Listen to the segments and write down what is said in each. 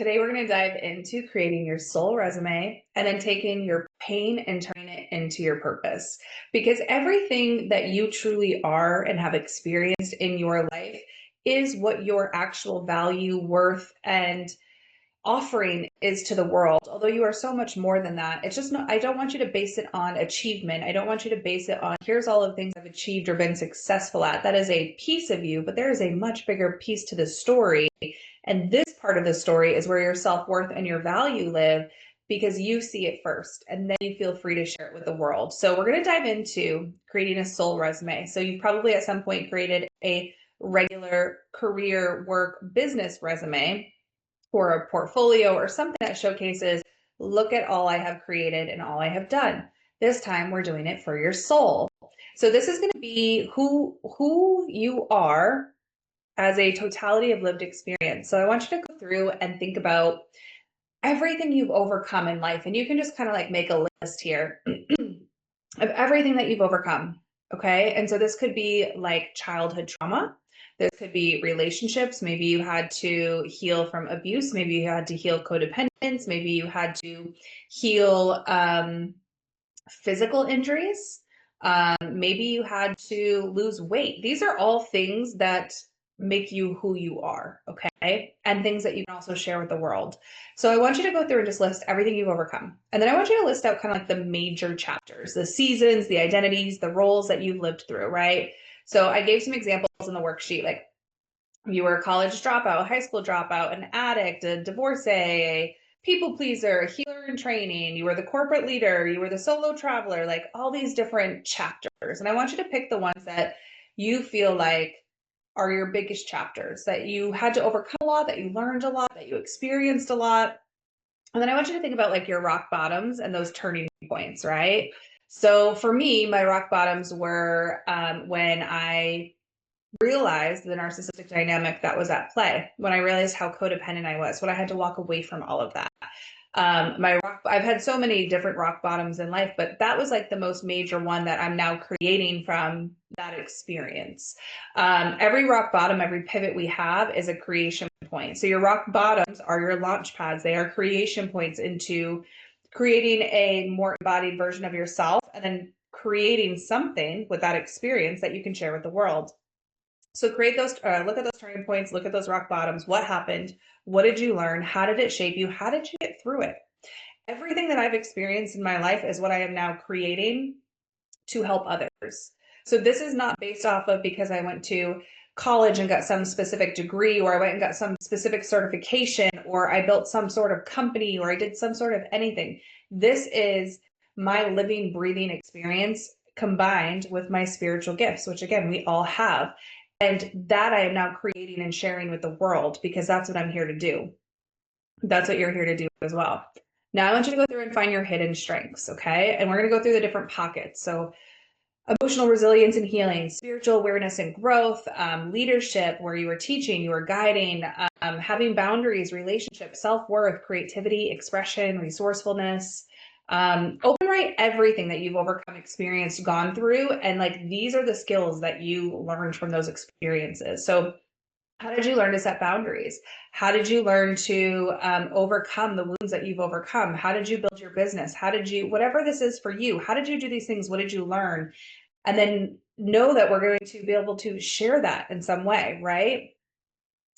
Today, we're going to dive into creating your soul resume and then taking your pain and turning it into your purpose. Because everything that you truly are and have experienced in your life is what your actual value, worth, and offering is to the world. Although you are so much more than that. It's just not, I don't want you to base it on achievement. I don't want you to base it on here's all of the things I've achieved or been successful at. That is a piece of you, but there is a much bigger piece to the story. And this part of the story is where your self-worth and your value live because you see it first and then you feel free to share it with the world. So we're going to dive into creating a soul resume. So you've probably at some point created a regular career work business resume or a portfolio or something that showcases, look at all I have created and all I have done. This time we're doing it for your soul. So this is going to be who you are as a totality of lived experience. So I want you to go through and think about everything you've overcome in life. And you can just kind of like make a list here of everything that you've overcome. Okay. And so this could be like childhood trauma. This could be relationships. Maybe you had to heal from abuse. Maybe you had to heal codependence. Maybe you had to heal physical injuries. Maybe you had to lose weight. These are all things that make you who you are, okay? And things that you can also share with the world. So I want you to go through and just list everything you've overcome. And then I want you to list out kind of like the major chapters, the seasons, the identities, the roles that you've lived through, right? So I gave some examples in the worksheet, like you were a college dropout, high school dropout, an addict, a divorcee, a people pleaser, a healer in training, you were the corporate leader, you were the solo traveler, like all these different chapters. And I want you to pick the ones that you feel like are your biggest chapters, that you had to overcome a lot, that you learned a lot, that you experienced a lot. And then I want you to think about like your rock bottoms and those turning points, right? So for me, my rock bottoms were when I realized the narcissistic dynamic that was at play, when I realized how codependent I was, when I had to walk away from all of that. I've had so many different rock bottoms in life, but that was like the most major one that I'm now creating from that experience. Every rock bottom, every pivot we have is a creation point. So your rock bottoms are your launch pads. They are creation points into creating a more embodied version of yourself and then creating something with that experience that you can share with the world. So create those, look at those turning points, look at those rock bottoms. What happened? What did you learn? How did it shape you? How did you get through it? Everything that I've experienced in my life is what I am now creating to help others. So this is not based off of because I went to college and got some specific degree, or I went and got some specific certification, or I built some sort of company, or I did some sort of anything. This is my living, breathing experience combined with my spiritual gifts, which again, we all have. And that I am now creating and sharing with the world because that's what I'm here to do. That's what you're here to do as well. Now I want you to go through and find your hidden strengths, okay? And we're going to go through the different pockets. So emotional resilience and healing, spiritual awareness and growth, leadership, where you were teaching, you were guiding, having boundaries, relationships, self-worth, creativity, expression, resourcefulness. Open write everything that you've overcome, experienced, gone through, and like these are the skills that you learned from those experiences. So how did you learn to set boundaries? How did you learn to overcome the wounds that you've overcome? How did you build your business? How did you, whatever this is for you, how did you do these things? What did you learn? And then know that we're going to be able to share that in some way, right?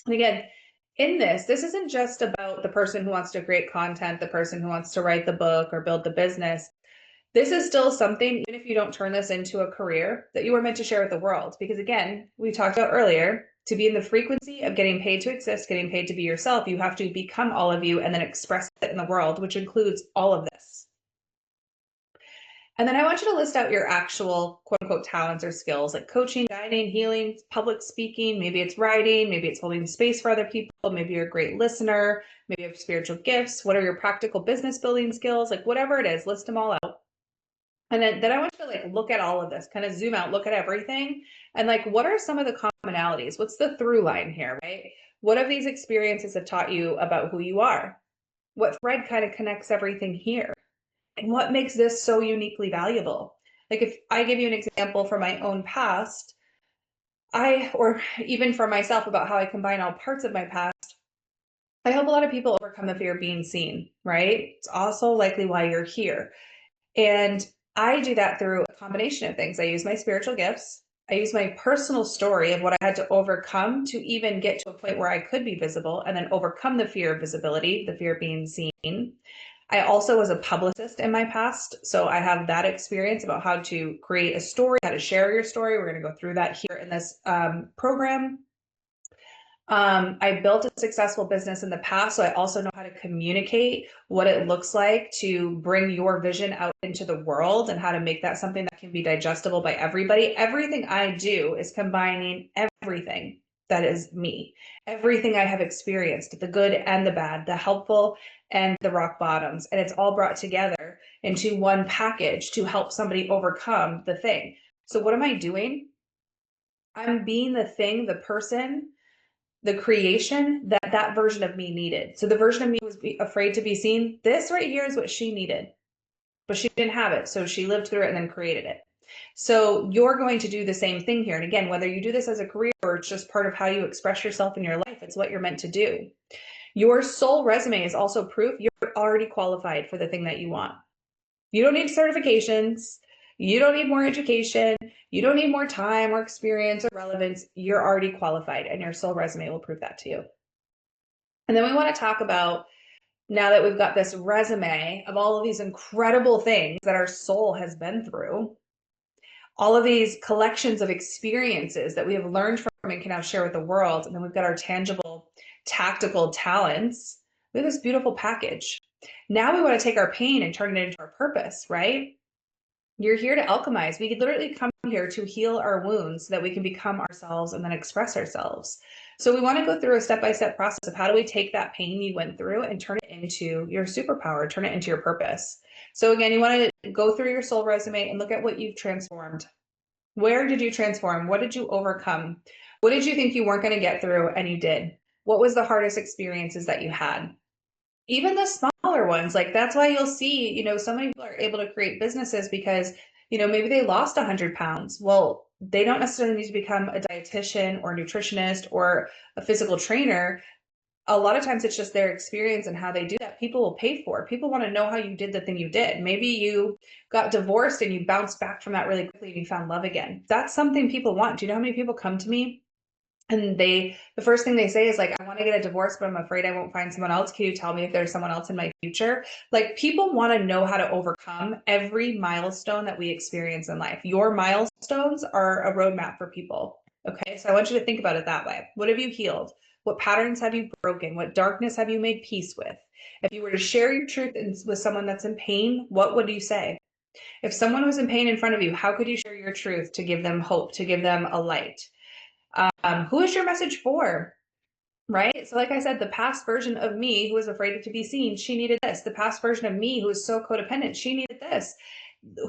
And again, in this isn't just about the person who wants to create content, the person who wants to write the book or build the business. This is still something, even if you don't turn this into a career, that you were meant to share with the world. Because again, we talked about earlier, to be in the frequency of getting paid to exist, getting paid to be yourself, you have to become all of you and then express it in the world, which includes all of this. And then I want you to list out your actual quote unquote talents or skills like coaching, guiding, healing, public speaking. Maybe it's writing, maybe it's holding space for other people. Maybe you're a great listener. Maybe you have spiritual gifts. What are your practical business building skills? Like whatever it is, list them all out. And then I want you to like look at all of this, kind of zoom out, look at everything. And like, what are some of the commonalities? What's the through line here, right? What have these experiences have taught you about who you are? What thread kind of connects everything here? And what makes this so uniquely valuable? Like if I give you an example from my own past, or even for myself about how I combine all parts of my past, I help a lot of people overcome the fear of being seen, right? It's also likely why you're here. And I do that through a combination of things. I use my spiritual gifts. I use my personal story of what I had to overcome to even get to a point where I could be visible and then overcome the fear of visibility, the fear of being seen. I also was a publicist in my past, so I have that experience about how to create a story, how to share your story. We're going to go through that here in this program. I built a successful business in the past, so I also know how to communicate what it looks like to bring your vision out into the world and how to make that something that can be digestible by everybody. Everything I do is combining everything that is me, everything I have experienced, the good and the bad, the helpful and the rock bottoms, and it's all brought together into one package to help somebody overcome the thing. So what am I doing? I'm being the thing, the person, the creation that that version of me needed. So the version of me was afraid to be seen. This right here is what she needed, but she didn't have it. So she lived through it and then created it. So you're going to do the same thing here. And again, whether you do this as a career or it's just part of how you express yourself in your life, it's what you're meant to do. Your soul resume is also proof you're already qualified for the thing that you want. You don't need certifications. You don't need more education. You don't need more time or experience or relevance. You're already qualified, and your soul resume will prove that to you. And then we want to talk about, now that we've got this resume of all of these incredible things that our soul has been through, all of these collections of experiences that we have learned from and can now share with the world, and then we've got our tangible, tactical talents. We have this beautiful package. Now we want to take our pain and turn it into our purpose, right? You're here to alchemize. We could literally come here to heal our wounds so that we can become ourselves and then express ourselves. So we want to go through a step-by-step process of how do we take that pain you went through and turn it into your superpower, turn it into your purpose. So again, you want to go through your soul resume and look at what you've transformed. Where did you transform? What did you overcome? What did you think you weren't going to get through and you did? What was the hardest experiences that you had? Even the smaller ones, like that's why you'll see, so many people are able to create businesses because, maybe they lost 100 pounds. Well, they don't necessarily need to become a dietitian or a nutritionist or a physical trainer. A lot of times it's just their experience and how they do that. People will pay for. People want to know how you did the thing you did. Maybe you got divorced and you bounced back from that really quickly and you found love again. That's something people want. Do you know how many people come to me and the first thing they say is like, I want to get a divorce, but I'm afraid I won't find someone else. Can you tell me if there's someone else in my future? Like, people want to know how to overcome every milestone that we experience in life. Your milestones are a roadmap for people. Okay. So I want you to think about it that way. What have you healed? What patterns have you broken? What darkness have you made peace with? If you were to share your truth with someone that's in pain, what would you say? If someone was in pain in front of you, how could you share your truth to give them hope, to give them a light? Who is your message for? Right? So like I said, the past version of me who was afraid to be seen, she needed this. The past version of me who was so codependent, she needed this.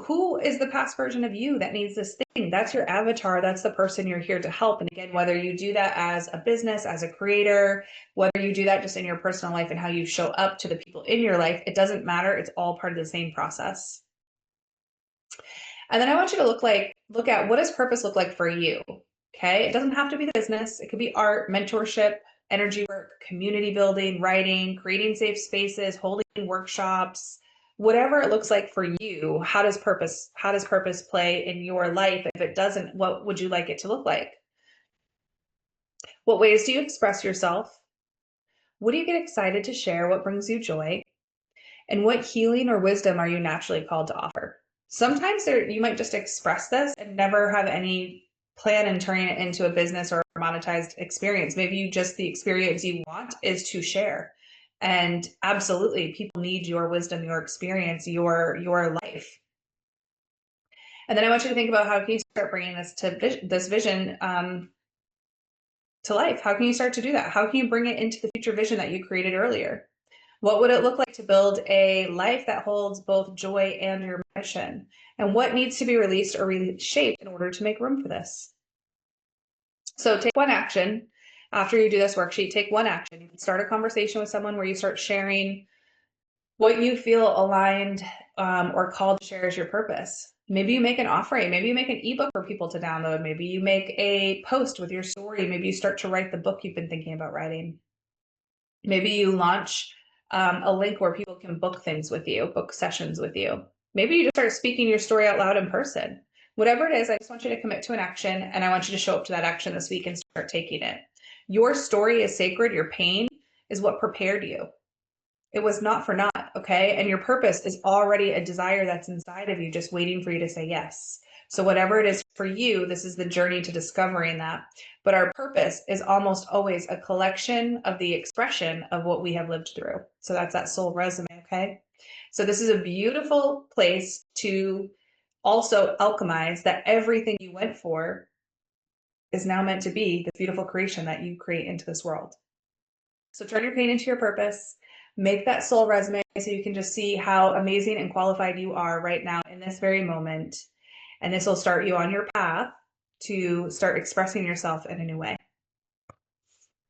Who is the past version of you that needs this thing? That's your avatar. That's the person you're here to help. And again, whether you do that as a business, as a creator, whether you do that just in your personal life and how you show up to the people in your life, it doesn't matter. It's all part of the same process. And then I want you to look at what does purpose look like for you? Okay. It doesn't have to be the business. It could be art, mentorship, energy work, community building, writing, creating safe spaces, holding workshops, whatever it looks like for you. How does purpose play in your life? If it doesn't, what would you like it to look like? What ways do you express yourself? What do you get excited to share? What brings you joy? And what healing or wisdom are you naturally called to offer? Sometimes you might just express this and never have any plan in turning it into a business or a monetized experience. Maybe the experience you want is to share. And absolutely, people need your wisdom, your experience, your life. And then I want you to think about how can you start bringing this vision to life? How can you start to do that? How can you bring it into the future vision that you created earlier? What would it look like to build a life that holds both joy and your mission? And what needs to be released or reshaped in order to make room for this? So take one action. After you do this worksheet, take one action. You can start a conversation with someone where you start sharing what you feel aligned or called to share as your purpose. Maybe you make an offering. Maybe you make an ebook for people to download. Maybe you make a post with your story. Maybe you start to write the book you've been thinking about writing. Maybe you launch a link where people can book things with you, book sessions with you. Maybe you just start speaking your story out loud in person. Whatever it is, I just want you to commit to an action, and I want you to show up to that action this week and start taking it. Your story is sacred. Your pain is what prepared you. It was not for naught, okay? And your purpose is already a desire that's inside of you, just waiting for you to say yes. So whatever it is for you, this is the journey to discovering that. But our purpose is almost always a collection of the expression of what we have lived through. So that's that soul resume, okay? So this is a beautiful place to also alchemize that everything you went for is now meant to be this beautiful creation that you create into this world. So turn your pain into your purpose, make that soul resume so you can just see how amazing and qualified you are right now in this very moment. And this will start you on your path to start expressing yourself in a new way.